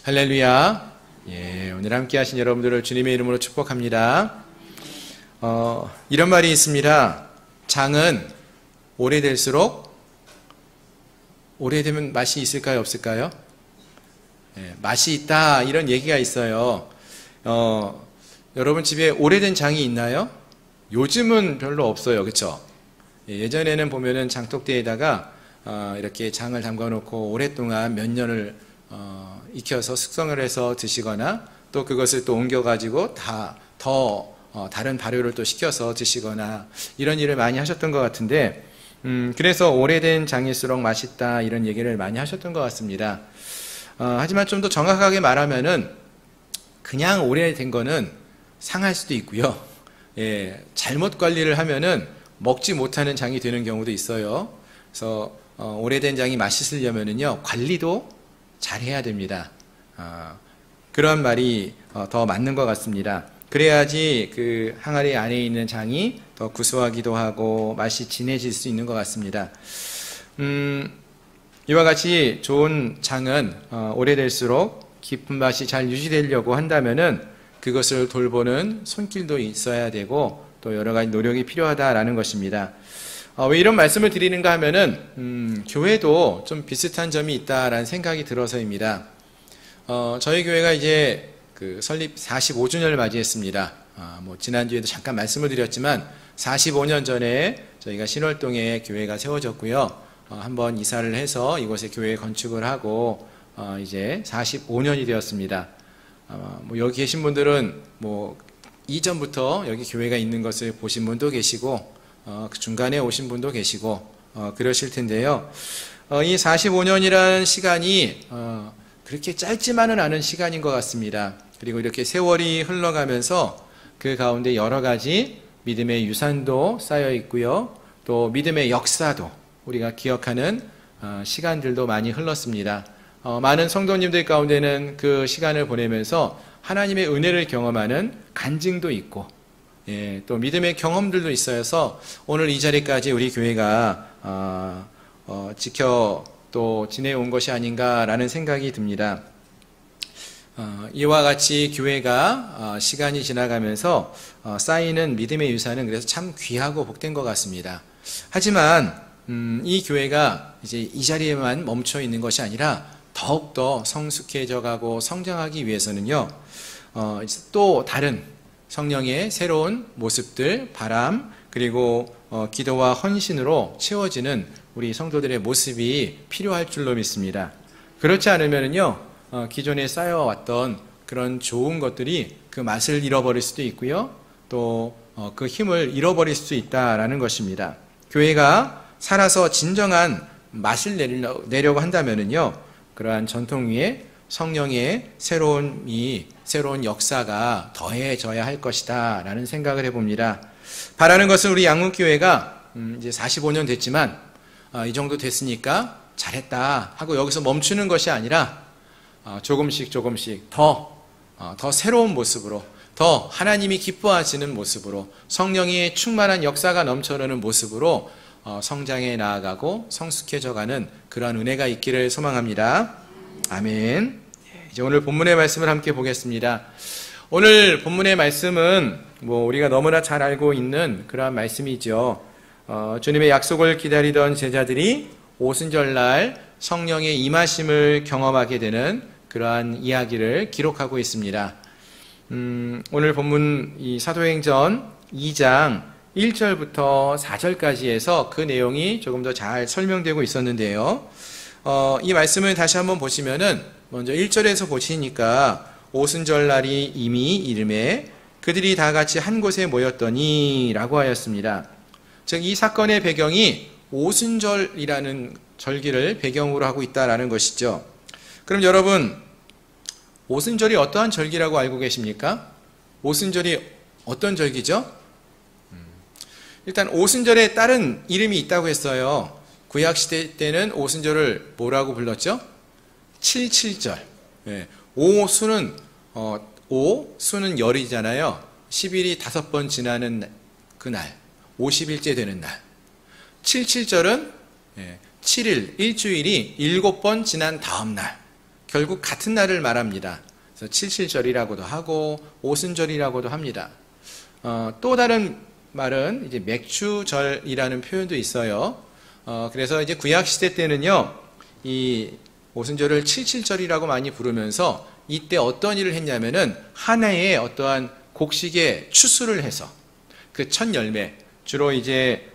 할렐루야. 예, 오늘 함께 하신 여러분들을 주님의 이름으로 축복합니다. 이런 말이 있습니다. 장은 오래될수록 오래되면 맛이 있을까요, 없을까요? 예, 맛이 있다, 이런 얘기가 있어요. 여러분 집에 오래된 장이 있나요? 요즘은 별로 없어요, 그렇죠? 예전에는 보면은 장독대에다가 이렇게 장을 담가 놓고 오랫동안 몇 년을 익혀서 숙성을 해서 드시거나 또 그것을 또 옮겨 가지고 다른 발효를 또 시켜서 드시거나 이런 일을 많이 하셨던 것 같은데, 그래서 오래된 장일수록 맛있다, 이런 얘기를 많이 하셨던 것 같습니다. 하지만 좀 더 정확하게 말하면은 그냥 오래된 거는 상할 수도 있고요. 예, 잘못 관리를 하면은 먹지 못하는 장이 되는 경우도 있어요. 그래서 오래된 장이 맛있으려면은요, 관리도 잘 해야 됩니다. 그런 말이 더 맞는 것 같습니다. 그래야지 그 항아리 안에 있는 장이 더 구수하기도 하고 맛이 진해질 수 있는 것 같습니다. 이와 같이 좋은 장은 오래될수록 깊은 맛이 잘 유지되려고 한다면은 그것을 돌보는 손길도 있어야 되고 또 여러 가지 노력이 필요하다라는 것입니다. 왜 이런 말씀을 드리는가 하면은 교회도 좀 비슷한 점이 있다라는 생각이 들어서입니다. 저희 교회가 이제 그 설립 45주년을 맞이했습니다. 지난주에도 잠깐 말씀을 드렸지만 45년 전에 저희가 신월동에 교회가 세워졌고요. 한번 이사를 해서 이곳에 교회 건축을 하고 이제 45년이 되었습니다. 여기 계신 분들은 이전부터 여기 교회가 있는 것을 보신 분도 계시고 그 중간에 오신 분도 계시고 그러실 텐데요. 이 45년이라는 시간이 그렇게 짧지만은 않은 시간인 것 같습니다. 그리고 이렇게 세월이 흘러가면서 그 가운데 여러 가지 믿음의 유산도 쌓여 있고요. 또 믿음의 역사도 우리가 기억하는 시간들도 많이 흘렀습니다. 많은 성도님들 가운데는 그 시간을 보내면서 하나님의 은혜를 경험하는 간증도 있고, 예, 또 믿음의 경험들도 있어서 오늘 이 자리까지 우리 교회가 지켜 또 지내온 것이 아닌가라는 생각이 듭니다. 이와 같이 교회가 시간이 지나가면서 쌓이는 믿음의 유산은 그래서 참 귀하고 복된 것 같습니다. 하지만 이 교회가 이제 이 자리에만 멈춰 있는 것이 아니라 더욱더 성숙해져 가고 성장하기 위해서는요, 또 다른 성령의 새로운 모습들, 바람, 그리고 기도와 헌신으로 채워지는 우리 성도들의 모습이 필요할 줄로 믿습니다. 그렇지 않으면요, 기존에 쌓여왔던 그런 좋은 것들이 그 맛을 잃어버릴 수도 있고요, 또 그 힘을 잃어버릴 수도 있다라는 것입니다. 교회가 살아서 진정한 맛을 내려고 한다면요, 그러한 전통 위에 성령의 새로운 역사가 더해져야 할 것이다 라는 생각을 해봅니다. 바라는 것은 우리 양문교회가 이제 45년 됐지만 이 정도 됐으니까 잘했다 하고 여기서 멈추는 것이 아니라 조금씩 더 새로운 모습으로, 더 하나님이 기뻐하시는 모습으로, 성령의 충만한 역사가 넘쳐나는 모습으로 성장해 나아가고 성숙해져가는 그러한 은혜가 있기를 소망합니다. 아멘. 이제 오늘 본문의 말씀을 함께 보겠습니다. 오늘 본문의 말씀은 우리가 너무나 잘 알고 있는 그러한 말씀이죠. 주님의 약속을 기다리던 제자들이 오순절날 성령의 임하심을 경험하게 되는 그러한 이야기를 기록하고 있습니다. 오늘 본문 이 사도행전 2장 1절부터 4절까지 해서 그 내용이 조금 더 잘 설명되고 있었는데요. 이 말씀을 다시 한번 보시면은 먼저 1절에서 보시니까 오순절날이 이미 이름에 그들이 다 같이 한 곳에 모였더니 라고 하였습니다. 즉 이 사건의 배경이 오순절이라는 절기를 배경으로 하고 있다라는 것이죠. 그럼 여러분, 오순절이 어떠한 절기라고 알고 계십니까? 오순절이 어떤 절기죠? 일단 오순절에 다른 이름이 있다고 했어요. 구약시대 때는 오순절을 뭐라고 불렀죠? 77절. 예. 수는 열이잖아요. 10일이 5번 지나는 그날, 50일째 되는 날. 77절은 7일, 일주일이 7번 지난 다음 날, 결국 같은 날을 말합니다. 그래서 칠칠절이라고도 하고 오순절이라고도 합니다. 또 다른 말은 이제 맥추절이라는 표현도 있어요. 그래서 이제 구약 시대 때는요, 이 오순절을 칠칠절이라고 많이 부르면서 이때 어떤 일을 했냐면은 한 해에 어떠한 곡식의 추수를 해서 그 첫 열매, 주로 이제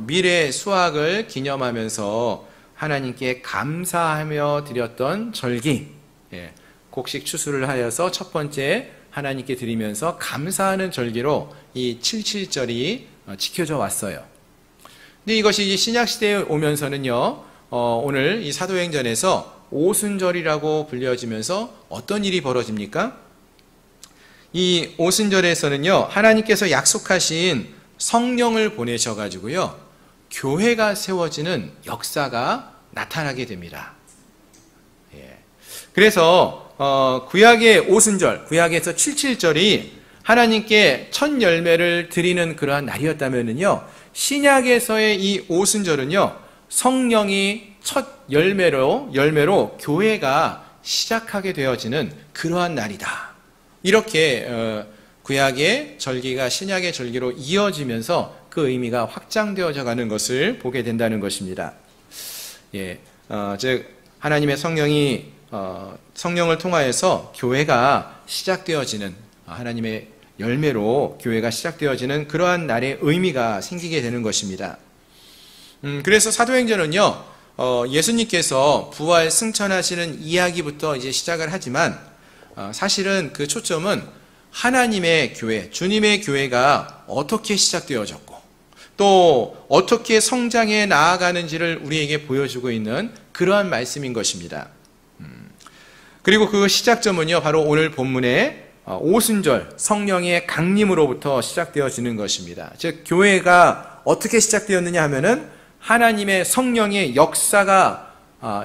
미래 수확을 기념하면서 하나님께 감사하며 드렸던 절기, 곡식 추수를 하여서 첫 번째 하나님께 드리면서 감사하는 절기로 이 칠칠절이 지켜져 왔어요. 근데 이것이 이제 신약시대에 오면서는요, 오늘 이 사도행전에서 오순절이라고 불려지면서 어떤 일이 벌어집니까? 이 오순절에서는요, 하나님께서 약속하신 성령을 보내셔가지고요, 교회가 세워지는 역사가 나타나게 됩니다. 그래서 구약의 오순절, 구약에서 칠칠절이 하나님께 첫 열매를 드리는 그러한 날이었다면요, 신약에서의 이 오순절은요, 성령이 첫 열매로 교회가 시작하게 되어지는 그러한 날이다. 이렇게 구약의 절기가 신약의 절기로 이어지면서 그 의미가 확장되어져 가는 것을 보게 된다는 것입니다. 즉 하나님의 성령을 통하여서 교회가 시작되어지는, 하나님의 열매로 교회가 시작되어지는 그러한 날의 의미가 생기게 되는 것입니다. 그래서 사도행전은요, 예수님께서 부활 승천하시는 이야기부터 이제 시작을 하지만 사실은 그 초점은 하나님의 교회, 주님의 교회가 어떻게 시작되어졌고 또 어떻게 성장해 나아가는지를 우리에게 보여주고 있는 그러한 말씀인 것입니다. 그리고 그 시작점은요, 바로 오늘 본문의 오순절 성령의 강림으로부터 시작되어지는 것입니다. 즉 교회가 어떻게 시작되었느냐 하면은 하나님의 성령의 역사가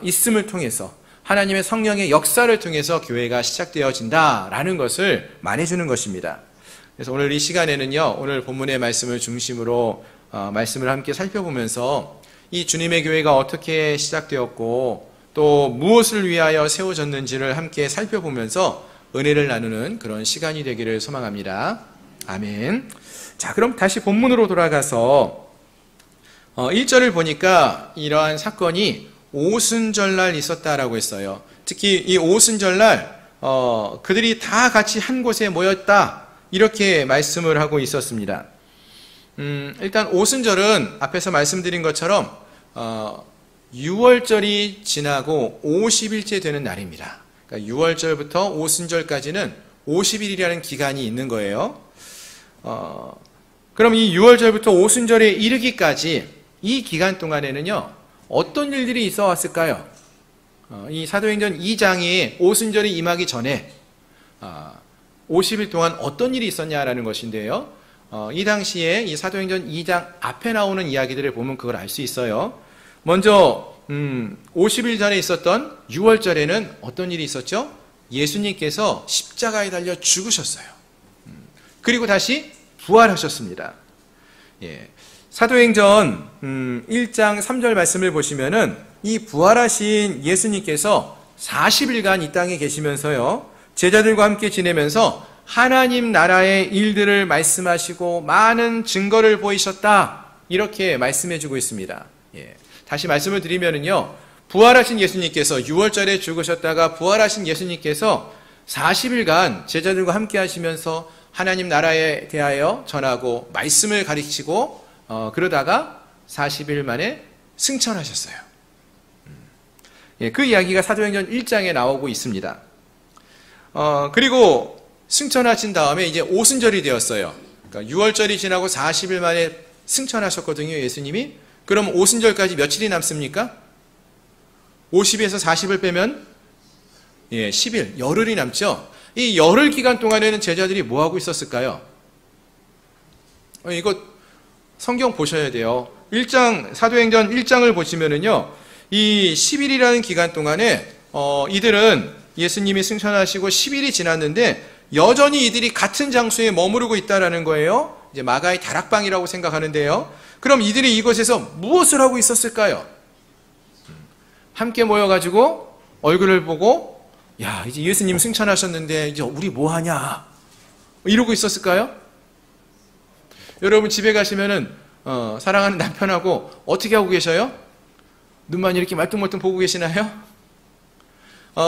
있음을 통해서, 하나님의 성령의 역사를 통해서 교회가 시작되어진다라는 것을 말해주는 것입니다. 그래서 오늘 이 시간에는요, 오늘 본문의 말씀을 중심으로 말씀을 함께 살펴보면서 이 주님의 교회가 어떻게 시작되었고 또 무엇을 위하여 세워졌는지를 함께 살펴보면서 은혜를 나누는 그런 시간이 되기를 소망합니다. 아멘. 자, 그럼 다시 본문으로 돌아가서 1절을 보니까 이러한 사건이 오순절날 있었다라고 했어요. 특히 이 오순절날 그들이 다 같이 한 곳에 모였다, 이렇게 말씀을 하고 있었습니다. 일단 오순절은 앞에서 말씀드린 것처럼 6월절이 지나고 50일째 되는 날입니다. 그러니까 6월절부터 오순절까지는 50일이라는 기간이 있는 거예요. 그럼 이 6월절부터 오순절에 이르기까지 이 기간 동안에는요, 어떤 일들이 있어 왔을까요? 이 사도행전 2장이 오순절이 임하기 전에 50일 동안 어떤 일이 있었냐라는 것인데요, 이 당시에 이 사도행전 2장 앞에 나오는 이야기들을 보면 그걸 알 수 있어요. 먼저 50일 전에 있었던 6월절에는 어떤 일이 있었죠? 예수님께서 십자가에 달려 죽으셨어요. 그리고 다시 부활하셨습니다. 사도행전 1장 3절 말씀을 보시면은 이 부활하신 예수님께서 40일간 이 땅에 계시면서요, 제자들과 함께 지내면서 하나님 나라의 일들을 말씀하시고 많은 증거를 보이셨다, 이렇게 말씀해주고 있습니다. 다시 말씀을 드리면은요, 부활하신 예수님께서 6월절에 죽으셨다가 부활하신 예수님께서 40일간 제자들과 함께 하시면서 하나님 나라에 대하여 전하고 말씀을 가르치고 그러다가 40일 만에 승천하셨어요. 그 이야기가 사도행전 1장에 나오고 있습니다. 그리고 승천하신 다음에 이제 오순절이 되었어요. 그러니까 6월절이 지나고 40일 만에 승천하셨거든요, 예수님이. 그럼 오순절까지 며칠이 남습니까? 50에서 40을 빼면 10일, 열흘이 남죠. 이 열흘 기간 동안에는 제자들이 뭐 하고 있었을까요? 이거 성경 보셔야 돼요. 사도행전 1장을 보시면은요, 이 10일이라는 기간 동안에 이들은 예수님이 승천하시고 10일이 지났는데 여전히 이들이 같은 장소에 머무르고 있다라는 거예요. 이제 마가의 다락방이라고 생각하는데요. 그럼 이들이 이곳에서 무엇을 하고 있었을까요? 함께 모여가지고 얼굴을 보고 야, 이제 예수님 승천하셨는데 이제 우리 뭐 하냐? 이러고 있었을까요? 여러분 집에 가시면은 사랑하는 남편하고 어떻게 하고 계셔요? 눈만 이렇게 말똥말똥 보고 계시나요?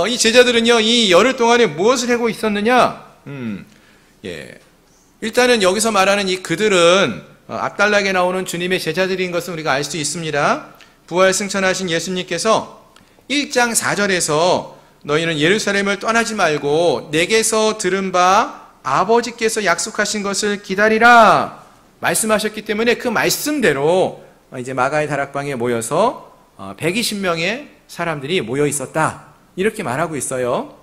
이 제자들은요, 이 열흘 동안에 무엇을 하고 있었느냐? 예. 일단은 여기서 말하는 이 그들은 앞단락에 나오는 주님의 제자들인 것은 우리가 알 수 있습니다. 부활 승천하신 예수님께서 1장 4절에서 너희는 예루살렘을 떠나지 말고 내게서 들은 바 아버지께서 약속하신 것을 기다리라 말씀하셨기 때문에 그 말씀대로 이제 마가의 다락방에 모여서 120명의 사람들이 모여 있었다. 이렇게 말하고 있어요.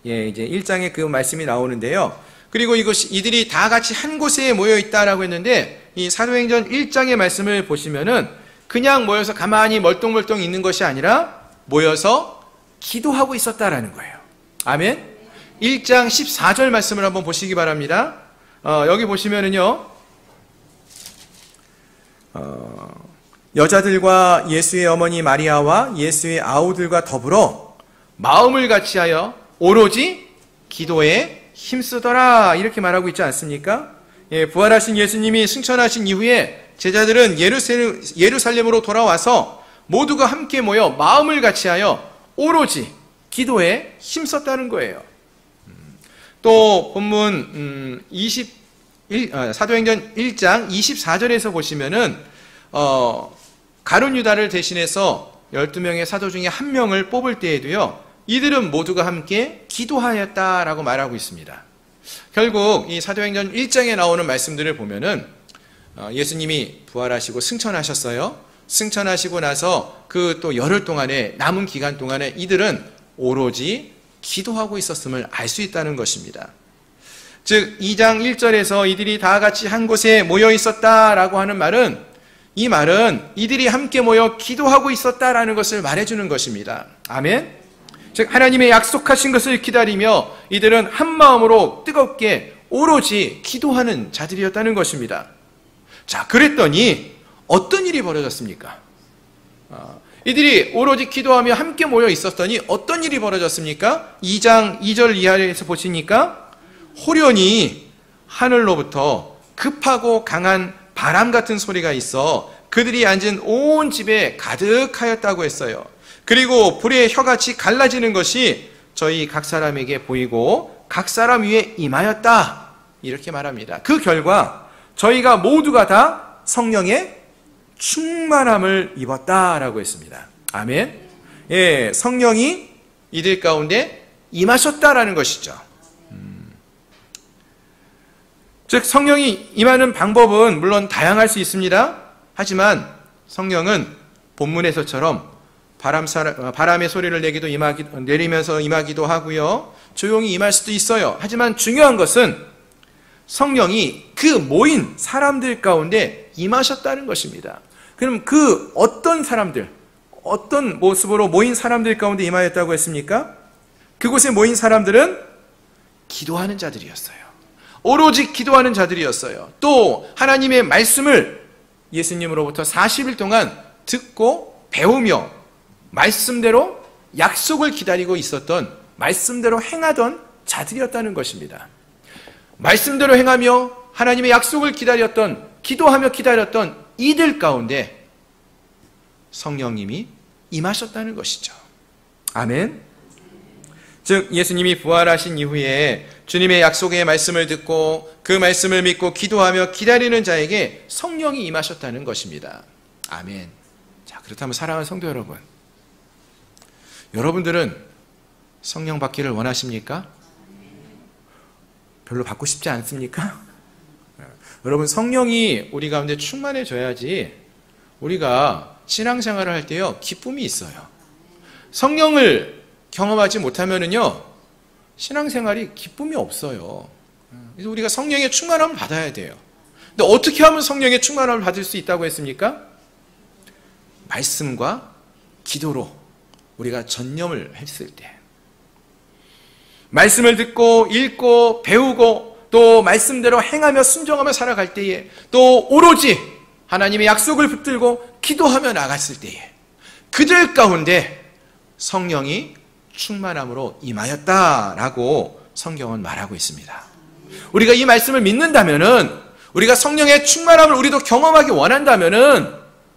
예, 이제 1장에 그 말씀이 나오는데요. 그리고 이들이 다 같이 한 곳에 모여 있다라고 했는데 이 사도행전 1장의 말씀을 보시면은 그냥 모여서 가만히 멀뚱멀뚱 있는 것이 아니라 모여서 기도하고 있었다라는 거예요. 아멘. 1장 14절 말씀을 한번 보시기 바랍니다. 여기 보시면은요. 여자들과 예수의 어머니 마리아와 예수의 아우들과 더불어 마음을 같이하여 오로지 기도에 힘쓰더라 이렇게 말하고 있지 않습니까? 예, 부활하신 예수님이 승천하신 이후에 제자들은 예루살렘으로 돌아와서 모두가 함께 모여 마음을 같이하여 오로지 기도에 힘썼다는 거예요. 또 본문 사도행전 1장 24절에서 보시면은 가룟 유다를 대신해서 12명의 사도 중에 한 명을 뽑을 때에도요. 이들은 모두가 함께 기도하였다라고 말하고 있습니다. 결국 이 사도행전 1장에 나오는 말씀들을 보면은 예수님이 부활하시고 승천하셨어요. 승천하시고 나서 그 또 열흘 동안에 남은 기간 동안에 이들은 오로지 기도하고 있었음을 알 수 있다는 것입니다. 즉 2장 1절에서 이들이 다 같이 한 곳에 모여 있었다라고 하는 말은 이 말은 이들이 함께 모여 기도하고 있었다라는 것을 말해주는 것입니다. 아멘. 즉 하나님의 약속하신 것을 기다리며 이들은 한 마음으로 뜨겁게 오로지 기도하는 자들이었다는 것입니다. 자, 그랬더니 어떤 일이 벌어졌습니까? 이들이 오로지 기도하며 함께 모여 있었더니 어떤 일이 벌어졌습니까? 2장 2절 이하에서 보시니까 호련히 하늘로부터 급하고 강한 바람 같은 소리가 있어 그들이 앉은 온 집에 가득하였다고 했어요. 그리고 불의 혀같이 갈라지는 것이 저희 각 사람에게 보이고 각 사람 위에 임하였다. 이렇게 말합니다. 그 결과 저희가 모두가 다 성령의 충만함을 입었다라고 했습니다. 아멘. 예, 성령이 이들 가운데 임하셨다라는 것이죠. 즉 성령이 임하는 방법은 물론 다양할 수 있습니다. 하지만 성령은 본문에서처럼 바람의 소리를 내리면서 임하기도 하고요. 조용히 임할 수도 있어요. 하지만 중요한 것은 성령이 그 모인 사람들 가운데 임하셨다는 것입니다. 그럼 그 어떤 사람들, 어떤 모습으로 모인 사람들 가운데 임하였다고 했습니까? 그곳에 모인 사람들은 기도하는 자들이었어요. 오로지 기도하는 자들이었어요. 또 하나님의 말씀을 예수님으로부터 40일 동안 듣고 배우며 말씀대로 약속을 기다리고 있었던, 말씀대로 행하던 자들이었다는 것입니다. 말씀대로 행하며 하나님의 약속을 기다렸던, 기도하며 기다렸던 이들 가운데 성령님이 임하셨다는 것이죠. 아멘. 즉 예수님이 부활하신 이후에 주님의 약속의 말씀을 듣고 그 말씀을 믿고 기도하며 기다리는 자에게 성령이 임하셨다는 것입니다. 아멘. 자, 그렇다면 사랑하는 성도 여러분, 여러분들은 성령 받기를 원하십니까? 별로 받고 싶지 않습니까? 여러분, 성령이 우리 가운데 충만해져야지 우리가 신앙생활을 할 때요 기쁨이 있어요. 성령을 경험하지 못하면은요 신앙생활이 기쁨이 없어요. 그래서 우리가 성령의 충만함을 받아야 돼요. 근데 어떻게 하면 성령의 충만함을 받을 수 있다고 했습니까? 말씀과 기도로 우리가 전념을 했을 때, 말씀을 듣고 읽고 배우고 또 말씀대로 행하며 순종하며 살아갈 때에, 또 오로지 하나님의 약속을 붙들고 기도하며 나갔을 때에 그들 가운데 성령이 충만함으로 임하였다라고 성경은 말하고 있습니다. 우리가 이 말씀을 믿는다면은, 우리가 성령의 충만함을 우리도 경험하기 원한다면은,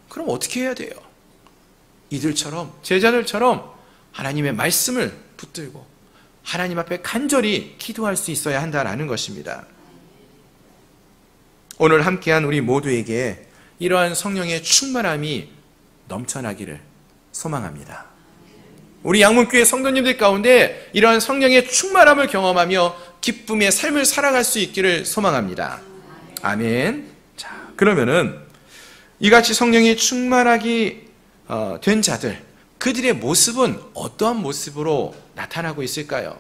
그럼 어떻게 해야 돼요? 이들처럼, 제자들처럼 하나님의 말씀을 붙들고 하나님 앞에 간절히 기도할 수 있어야 한다는 것입니다. 오늘 함께한 우리 모두에게 이러한 성령의 충만함이 넘쳐나기를 소망합니다. 우리 양문교회 성도님들 가운데 이러한 성령의 충만함을 경험하며 기쁨의 삶을 살아갈 수 있기를 소망합니다. 아멘. 자, 그러면은 이같이 성령이 충만하게 된 자들, 그들의 모습은 어떠한 모습으로 나타나고 있을까요?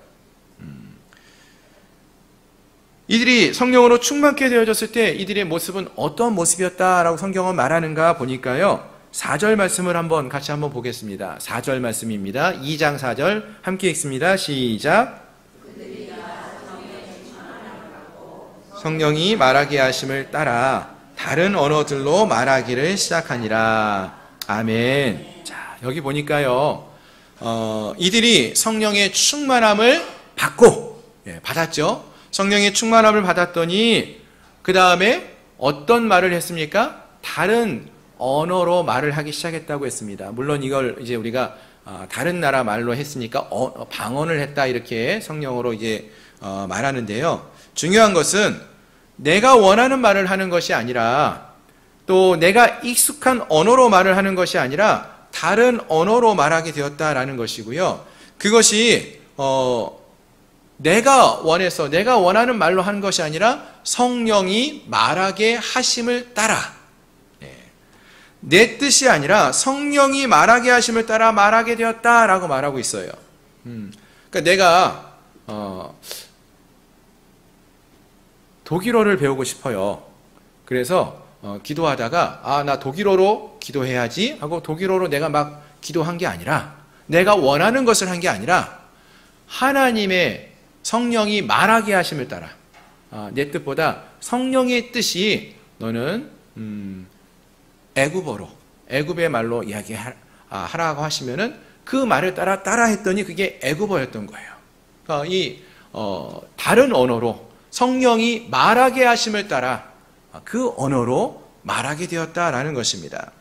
이들이 성령으로 충만케 되어졌을 때 이들의 모습은 어떠한 모습이었다라고 성경은 말하는가 보니까요, 4절 말씀을 같이 한번 보겠습니다. 4절 말씀입니다. 2장 4절 함께 읽습니다. 시작. 성령이 말하게 하심을 따라 다른 언어들로 말하기를 시작하니라. 아멘. 자, 여기 보니까요, 이들이 성령의 충만함을 받았죠. 성령의 충만함을 받았더니 그 다음에 어떤 말을 했습니까? 다른 언어로 말을 하기 시작했다고 했습니다. 물론 이걸 이제 우리가 다른 나라 말로 했으니까 방언을 했다 이렇게 성령으로 이제 말하는데요. 중요한 것은 내가 원하는 말을 하는 것이 아니라, 또 내가 익숙한 언어로 말을 하는 것이 아니라 다른 언어로 말하게 되었다라는 것이고요. 그것이 내가 원해서 내가 원하는 말로 하는 것이 아니라 성령이 말하게 하심을 따라, 내 뜻이 아니라 성령이 말하게 하심을 따라 말하게 되었다라고 말하고 있어요. 그러니까 내가 독일어를 배우고 싶어요. 그래서 기도하다가 나 독일어로 기도해야지 하고 독일어로 내가 막 기도한 게 아니라, 내가 원하는 것을 한 게 아니라 하나님의 성령이 말하게 하심을 따라, 내 뜻보다 성령의 뜻이 너는 애굽의 말로 이야기하라고 하시면은 그 말을 따라 했더니 그게 애굽어였던 거예요. 그러니까 다른 언어로 성령이 말하게 하심을 따라 그 언어로 말하게 되었다라는 것입니다.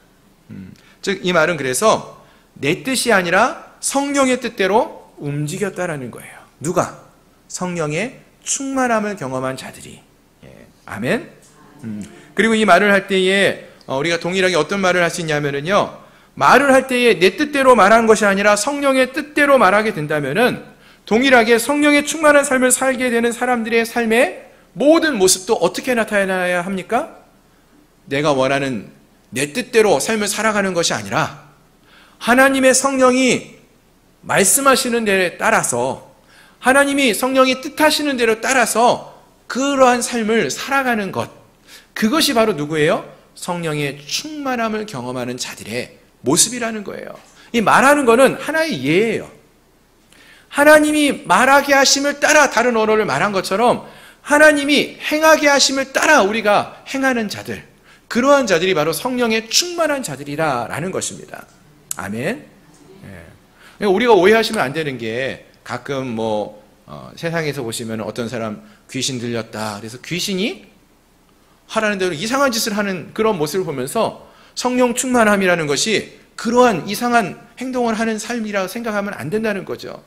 즉 이 말은 그래서 내 뜻이 아니라 성령의 뜻대로 움직였다라는 거예요. 누가? 성령의 충만함을 경험한 자들이. 아멘. 그리고 이 말을 할 때에 우리가 동일하게 어떤 말을 할 수 있냐면은요, 말을 할 때에 내 뜻대로 말하는 것이 아니라 성령의 뜻대로 말하게 된다면은 동일하게 성령의 충만한 삶을 살게 되는 사람들의 삶의 모든 모습도 어떻게 나타나야 합니까? 내가 원하는 내 뜻대로 삶을 살아가는 것이 아니라 하나님의 성령이 말씀하시는 데에 따라서, 하나님이 성령이 뜻하시는 대로 따라서 그러한 삶을 살아가는 것, 그것이 바로 누구예요? 성령의 충만함을 경험하는 자들의 모습이라는 거예요. 이 말하는 거는 하나의 예예요. 하나님이 말하게 하심을 따라 다른 언어를 말한 것처럼 하나님이 행하게 하심을 따라 우리가 행하는 자들, 그러한 자들이 바로 성령의 충만한 자들이라는 것입니다. 아멘. 우리가 오해하시면 안 되는 게, 가끔 세상에서 보시면 어떤 사람 귀신 들렸다, 그래서 귀신이 하라는 대로 이상한 짓을 하는 그런 모습을 보면서 성령 충만함이라는 것이 그러한 이상한 행동을 하는 삶이라고 생각하면 안 된다는 거죠.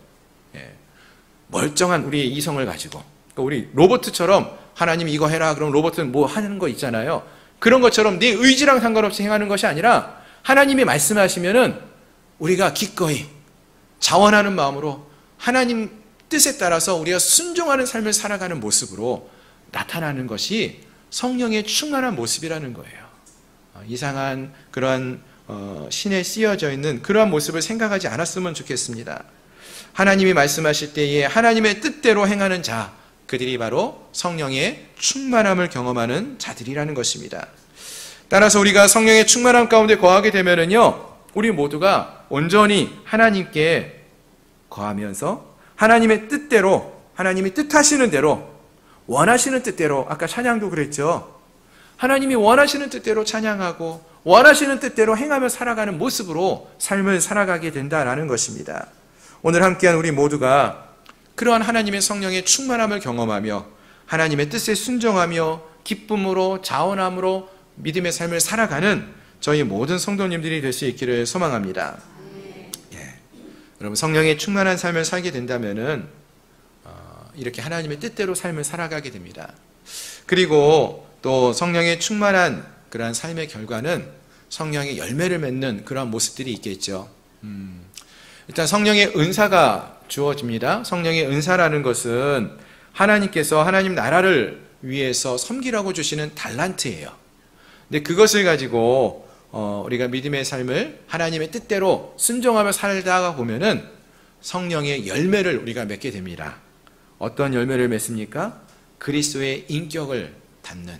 멀쩡한 우리의 이성을 가지고, 우리 로봇처럼 하나님 이거 해라 그럼 로봇은 뭐 하는 거 있잖아요. 그런 것처럼 네 의지랑 상관없이 행하는 것이 아니라 하나님이 말씀하시면은 우리가 기꺼이 자원하는 마음으로 하나님 뜻에 따라서 우리가 순종하는 삶을 살아가는 모습으로 나타나는 것이 성령의 충만한 모습이라는 거예요. 이상한 그러한 신에 쓰여져 있는 그러한 모습을 생각하지 않았으면 좋겠습니다. 하나님이 말씀하실 때에 하나님의 뜻대로 행하는 자, 그들이 바로 성령의 충만함을 경험하는 자들이라는 것입니다. 따라서 우리가 성령의 충만함 가운데 거하게 되면은요, 우리 모두가 온전히 하나님께 거하면서 하나님의 뜻대로, 하나님이 뜻하시는 대로, 원하시는 뜻대로, 아까 찬양도 그랬죠. 하나님이 원하시는 뜻대로 찬양하고 원하시는 뜻대로 행하며 살아가는 모습으로 삶을 살아가게 된다라는 것입니다. 오늘 함께한 우리 모두가 그러한 하나님의 성령의 충만함을 경험하며 하나님의 뜻에 순종하며 기쁨으로 자원함으로 믿음의 삶을 살아가는 저희 모든 성도님들이 될 수 있기를 소망합니다. 여러분, 성령의 충만한 삶을 살게 된다면은 이렇게 하나님의 뜻대로 삶을 살아가게 됩니다. 그리고 또 성령의 충만한 그러한 삶의 결과는 성령의 열매를 맺는 그러한 모습들이 있겠죠. 일단 성령의 은사가 주어집니다. 성령의 은사라는 것은 하나님께서 하나님 나라를 위해서 섬기라고 주시는 달란트예요. 근데 그것을 가지고 우리가 믿음의 삶을 하나님의 뜻대로 순종하며 살다가 보면은 성령의 열매를 우리가 맺게 됩니다. 어떤 열매를 맺습니까? 그리스도의 인격을 담는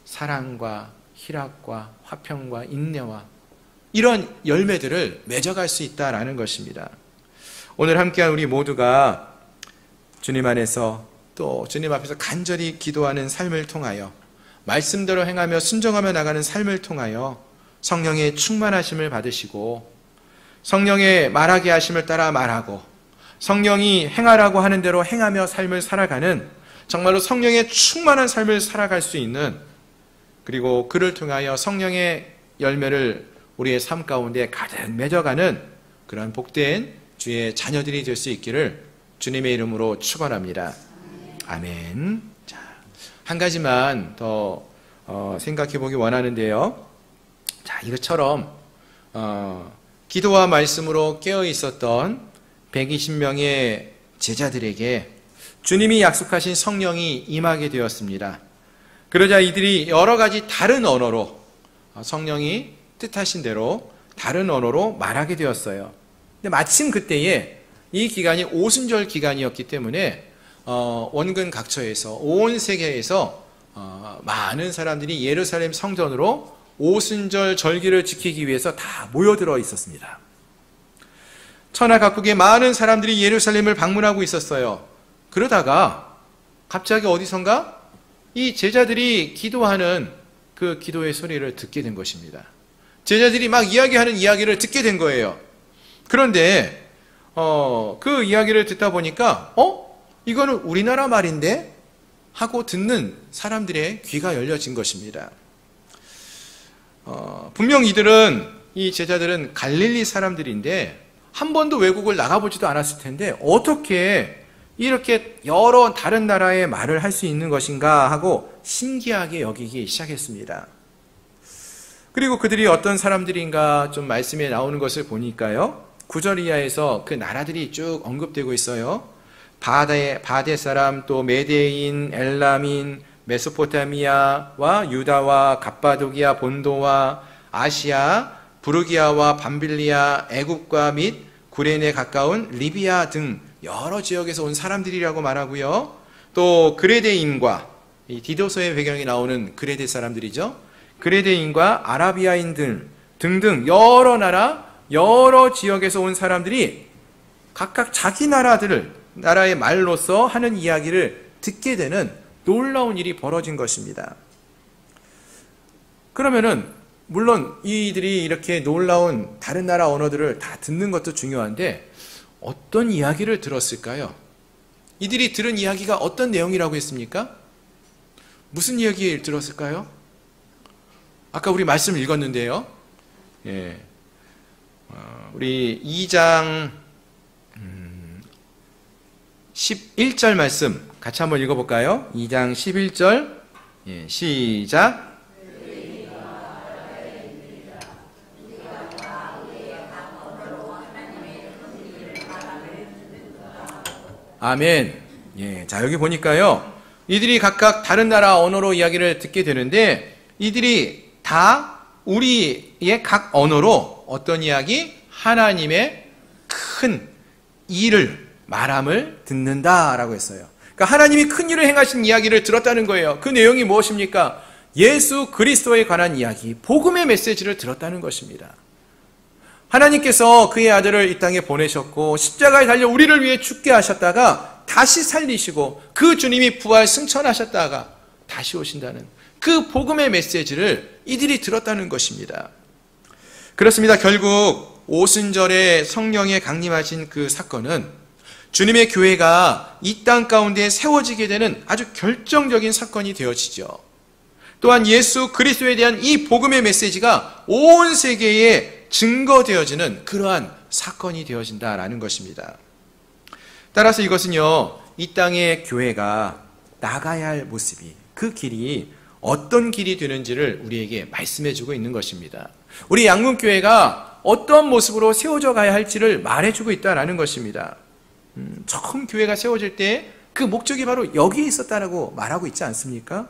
사랑과 희락과 화평과 인내와 이런 열매들을 맺어갈 수 있다라는 것입니다. 오늘 함께한 우리 모두가 주님 안에서 또 주님 앞에서 간절히 기도하는 삶을 통하여 말씀대로 행하며 순종하며 나가는 삶을 통하여 성령의 충만하심을 받으시고 성령의 말하게 하심을 따라 말하고 성령이 행하라고 하는 대로 행하며 삶을 살아가는 정말로 성령의 충만한 삶을 살아갈 수 있는, 그리고 그를 통하여 성령의 열매를 우리의 삶 가운데 가득 맺어가는 그런 복된 주의 자녀들이 될 수 있기를 주님의 이름으로 축원합니다. 아멘. 자, 한 가지만 더 생각해 보기 원하는데요. 자, 이것처럼 기도와 말씀으로 깨어 있었던 120명의 제자들에게 주님이 약속하신 성령이 임하게 되었습니다. 그러자 이들이 여러 가지 다른 언어로 성령이 뜻하신 대로 다른 언어로 말하게 되었어요. 근데 마침 그때에 이 기간이 오순절 기간이었기 때문에 원근 각처에서 온 세계에서 많은 사람들이 예루살렘 성전으로 오순절 절기를 지키기 위해서 다 모여들어 있었습니다. 천하 각국의 많은 사람들이 예루살렘을 방문하고 있었어요. 그러다가 갑자기 어디선가 이 제자들이 기도하는 그 기도의 소리를 듣게 된 것입니다. 제자들이 막 이야기하는 이야기를 듣게 된 거예요. 그런데 그 이야기를 듣다 보니까 이거는 우리나라 말인데 하고 듣는 사람들의 귀가 열려진 것입니다. 분명 이 제자들은 갈릴리 사람들인데 한 번도 외국을 나가보지도 않았을 텐데 어떻게 이렇게 여러 다른 나라의 말을 할 수 있는 것인가 하고 신기하게 여기기 시작했습니다. 그리고 그들이 어떤 사람들인가 좀 말씀에 나오는 것을 보니까요, 9절 이하에서 그 나라들이 쭉 언급되고 있어요. 바데 사람, 또 메데인, 엘람인, 메소포타미아와 유다와 갑바도기아 본도와 아시아, 부르기아와 밤빌리아, 애굽과 및 구레네 가까운 리비아 등 여러 지역에서 온 사람들이라고 말하고요. 또 그레데인과 이 디도서의 배경이 나오는 그레데 사람들이죠. 그레데인과 아라비아인들 등등 여러 나라, 여러 지역에서 온 사람들이 각각 자기 나라의 말로서 하는 이야기를 듣게 되는 놀라운 일이 벌어진 것입니다. 그러면은 물론 이들이 이렇게 놀라운 다른 나라 언어들을 다 듣는 것도 중요한데 어떤 이야기를 들었을까요? 이들이 들은 이야기가 어떤 내용이라고 했습니까? 무슨 이야기를 들었을까요? 아까 우리 말씀을 읽었는데요. 우리 2장 11절 말씀 같이 한번 읽어볼까요? 2장 11절 시작. 아멘. 자, 여기 보니까요, 이들이 각각 다른 나라 언어로 이야기를 듣게 되는데 이들이 다 우리의 각 언어로 어떤 이야기? 하나님의 큰 일을 말함을 듣는다라고 했어요. 그러니까 하나님이 큰 일을 행하신 이야기를 들었다는 거예요. 그 내용이 무엇입니까? 예수 그리스도에 관한 이야기, 복음의 메시지를 들었다는 것입니다. 하나님께서 그의 아들을 이 땅에 보내셨고 십자가에 달려 우리를 위해 죽게 하셨다가 다시 살리시고 그 주님이 부활 승천하셨다가 다시 오신다는 그 복음의 메시지를 이들이 들었다는 것입니다. 그렇습니다. 결국 오순절에 성령의 강림하신 그 사건은 주님의 교회가 이 땅 가운데 세워지게 되는 아주 결정적인 사건이 되어지죠. 또한 예수 그리스도에 대한 이 복음의 메시지가 온 세계에 증거되어지는 그러한 사건이 되어진다라는 것입니다. 따라서 이것은요, 이 땅의 교회가 나가야 할 모습이, 그 길이 어떤 길이 되는지를 우리에게 말씀해주고 있는 것입니다. 우리 양문교회가 어떤 모습으로 세워져 가야 할지를 말해주고 있다는 것입니다. 처음 교회가 세워질 때 그 목적이 바로 여기에 있었다라고 말하고 있지 않습니까?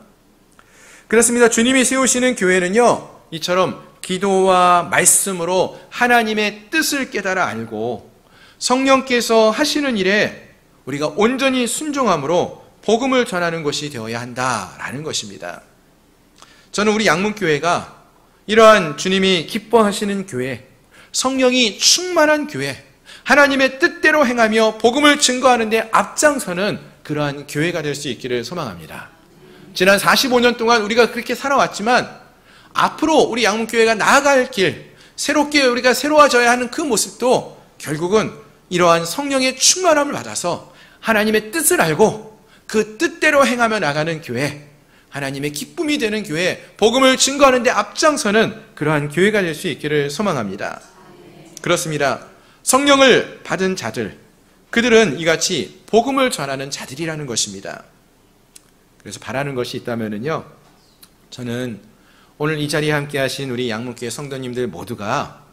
그렇습니다. 주님이 세우시는 교회는요, 이처럼 기도와 말씀으로 하나님의 뜻을 깨달아 알고 성령께서 하시는 일에 우리가 온전히 순종함으로 복음을 전하는 것이 되어야 한다라는 것입니다. 저는 우리 양문교회가 이러한 주님이 기뻐하시는 교회, 성령이 충만한 교회, 하나님의 뜻대로 행하며 복음을 증거하는 데 앞장서는 그러한 교회가 될 수 있기를 소망합니다. 지난 45년 동안 우리가 그렇게 살아왔지만 앞으로 우리 양문교회가 나아갈 길, 새롭게 우리가 새로워져야 하는 그 모습도 결국은 이러한 성령의 충만함을 받아서 하나님의 뜻을 알고 그 뜻대로 행하며 나가는 교회, 하나님의 기쁨이 되는 교회, 복음을 증거하는 데 앞장서는 그러한 교회가 될 수 있기를 소망합니다. 그렇습니다. 성령을 받은 자들, 그들은 이같이 복음을 전하는 자들이라는 것입니다. 그래서 바라는 것이 있다면요, 저는 오늘 이 자리에 함께 하신 우리 양문교회 성도님들 모두가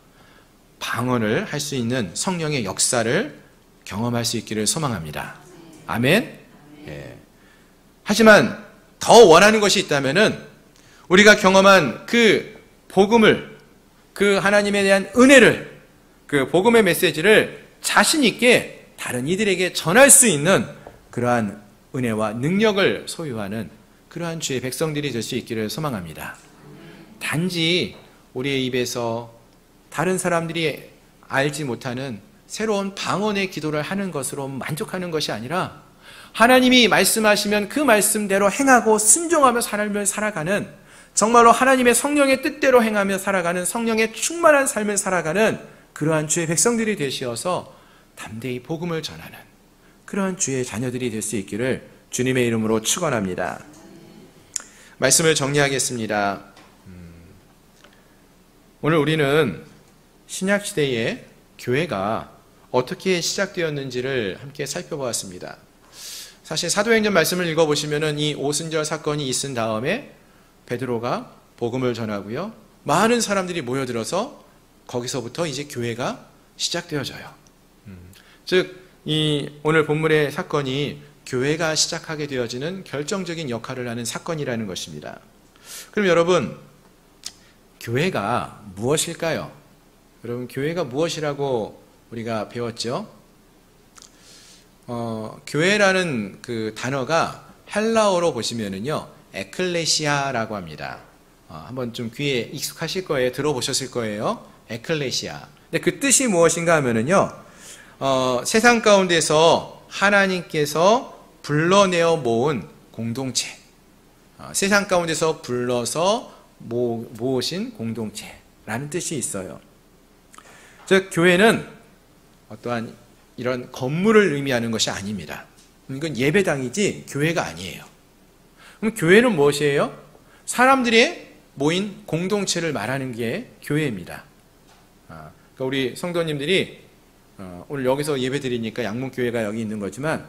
방언을 할 수 있는 성령의 역사를 경험할 수 있기를 소망합니다. 아멘. 예. 하지만 더 원하는 것이 있다면은 우리가 경험한 그 복음을, 그 하나님에 대한 은혜를, 그 복음의 메시지를 자신 있게 다른 이들에게 전할 수 있는 그러한 은혜와 능력을 소유하는 그러한 주의 백성들이 될 수 있기를 소망합니다. 단지 우리의 입에서 다른 사람들이 알지 못하는 새로운 방언의 기도를 하는 것으로 만족하는 것이 아니라 하나님이 말씀하시면 그 말씀대로 행하고 순종하며 삶을 살아가는, 정말로 하나님의 성령의 뜻대로 행하며 살아가는, 성령의 충만한 삶을 살아가는 그러한 주의 백성들이 되시어서 담대히 복음을 전하는 그러한 주의 자녀들이 될 수 있기를 주님의 이름으로 축원합니다. 말씀을 정리하겠습니다. 오늘 우리는 신약시대에 교회가 어떻게 시작되었는지를 함께 살펴보았습니다. 사실 사도행전 말씀을 읽어보시면 이 오순절 사건이 있은 다음에 베드로가 복음을 전하고요, 많은 사람들이 모여들어서 거기서부터 이제 교회가 시작되어져요. 즉, 이 오늘 본문의 사건이 교회가 시작하게 되어지는 결정적인 역할을 하는 사건이라는 것입니다. 그럼 여러분, 교회가 무엇일까요? 여러분, 교회가 무엇이라고 우리가 배웠죠? 교회라는 그 단어가 헬라어로 보시면은요, 에클레시아라고 합니다. 한번 좀 귀에 익숙하실 거예요. 들어보셨을 거예요. 에클레시아. 근데 그 뜻이 무엇인가 하면은요, 세상 가운데서 하나님께서 불러내어 모은 공동체, 세상 가운데서 불러서 모으신 공동체라는 뜻이 있어요. 즉, 교회는 어떠한 이런 건물을 의미하는 것이 아닙니다. 이건 예배당이지 교회가 아니에요. 그럼 교회는 무엇이에요? 사람들이 모인 공동체를 말하는 게 교회입니다. 그러니까 우리 성도님들이 오늘 여기서 예배 드리니까 양문교회가 여기 있는 거지만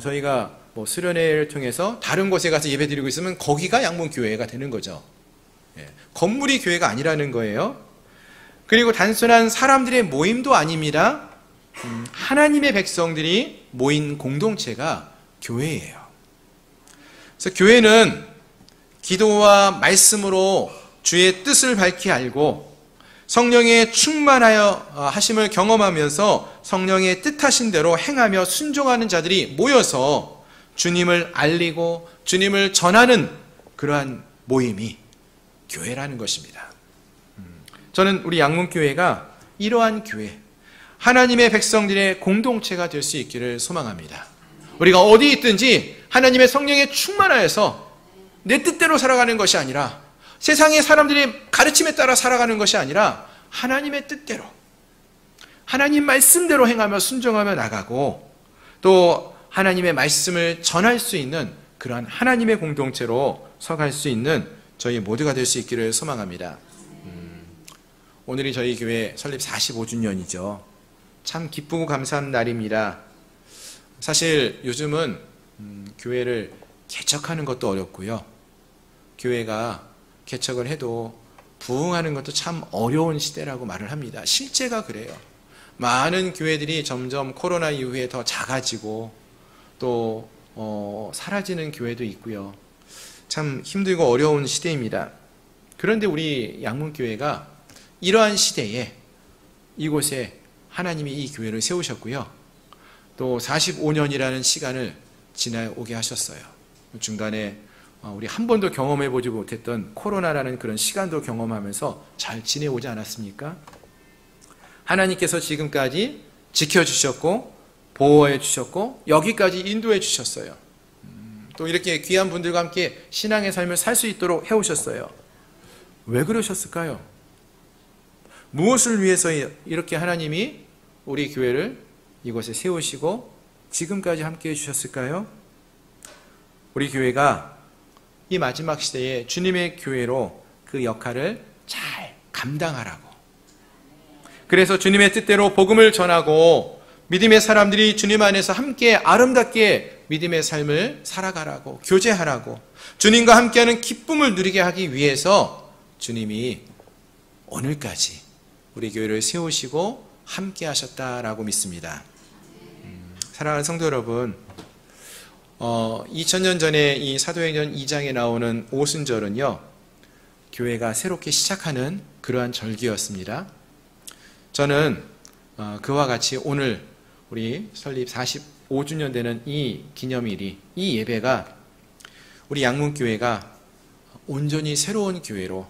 저희가 뭐 수련회를 통해서 다른 곳에 가서 예배 드리고 있으면 거기가 양문교회가 되는 거죠. 예, 건물이 교회가 아니라는 거예요. 그리고 단순한 사람들의 모임도 아닙니다. 하나님의 백성들이 모인 공동체가 교회예요. 그래서 교회는 기도와 말씀으로 주의 뜻을 밝히 알고 성령의 충만하여 하심을 경험하면서 성령의 뜻하신 대로 행하며 순종하는 자들이 모여서 주님을 알리고 주님을 전하는 그러한 모임이 교회라는 것입니다. 저는 우리 양문교회가 이러한 교회, 하나님의 백성들의 공동체가 될 수 있기를 소망합니다. 우리가 어디 있든지 하나님의 성령에 충만하여서 내 뜻대로 살아가는 것이 아니라 세상의 사람들의 가르침에 따라 살아가는 것이 아니라 하나님의 뜻대로 하나님 말씀대로 행하며 순종하며 나가고 또 하나님의 말씀을 전할 수 있는 그러한 하나님의 공동체로 서갈 수 있는 저희 모두가 될 수 있기를 소망합니다. 오늘이 저희 교회 설립 45주년이죠. 참 기쁘고 감사한 날입니다. 사실 요즘은 교회를 개척하는 것도 어렵고요. 교회가 개척을 해도 부흥하는 것도 참 어려운 시대라고 말을 합니다. 실제가 그래요. 많은 교회들이 점점 코로나 이후에 더 작아지고 또 사라지는 교회도 있고요. 참 힘들고 어려운 시대입니다. 그런데 우리 양문교회가 이러한 시대에 이곳에 하나님이 이 교회를 세우셨고요. 또 45년이라는 시간을 지나오게 하셨어요. 중간에 우리 한 번도 경험해보지 못했던 코로나라는 그런 시간도 경험하면서 잘 지내오지 않았습니까? 하나님께서 지금까지 지켜주셨고 보호해 주셨고 여기까지 인도해 주셨어요. 또 이렇게 귀한 분들과 함께 신앙의 삶을 살 수 있도록 해오셨어요. 왜 그러셨을까요? 무엇을 위해서 이렇게 하나님이 우리 교회를 이곳에 세우시고 지금까지 함께 해주셨을까요? 우리 교회가 이 마지막 시대에 주님의 교회로 그 역할을 잘 감당하라고, 그래서 주님의 뜻대로 복음을 전하고 믿음의 사람들이 주님 안에서 함께 아름답게 믿음의 삶을 살아가라고, 교제하라고, 주님과 함께하는 기쁨을 누리게 하기 위해서 주님이 오늘까지 우리 교회를 세우시고 함께 하셨다라고 믿습니다. 사랑하는 성도 여러분, 2000년 전에 이 사도행전 2장에 나오는 오순절은요, 교회가 새롭게 시작하는 그러한 절기였습니다. 저는 그와 같이 오늘 우리 설립 45주년 되는 이 기념일이, 이 예배가 우리 양문교회가 온전히 새로운 교회로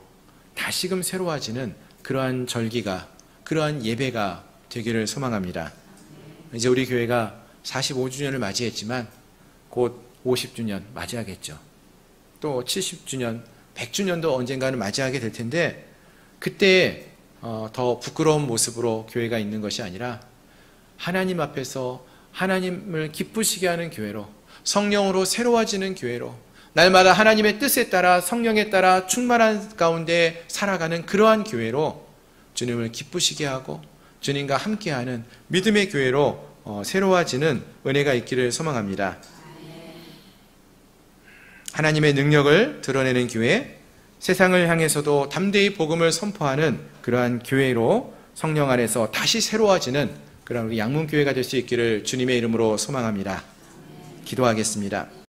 다시금 새로워지는 그러한 절기가, 그러한 예배가 되기를 소망합니다. 이제 우리 교회가 45주년을 맞이했지만 곧 50주년 맞이하겠죠. 또 70주년, 100주년도 언젠가는 맞이하게 될 텐데, 그때 더 부끄러운 모습으로 교회가 있는 것이 아니라 하나님 앞에서 하나님을 기쁘시게 하는 교회로, 성령으로 새로워지는 교회로, 날마다 하나님의 뜻에 따라 성령에 따라 충만한 가운데 살아가는 그러한 교회로 주님을 기쁘시게 하고 주님과 함께하는 믿음의 교회로 새로워지는 은혜가 있기를 소망합니다. 하나님의 능력을 드러내는 교회, 세상을 향해서도 담대히 복음을 선포하는 그러한 교회로 성령 안에서 다시 새로워지는 그런 우리 양문교회가 될 수 있기를 주님의 이름으로 소망합니다. 기도하겠습니다.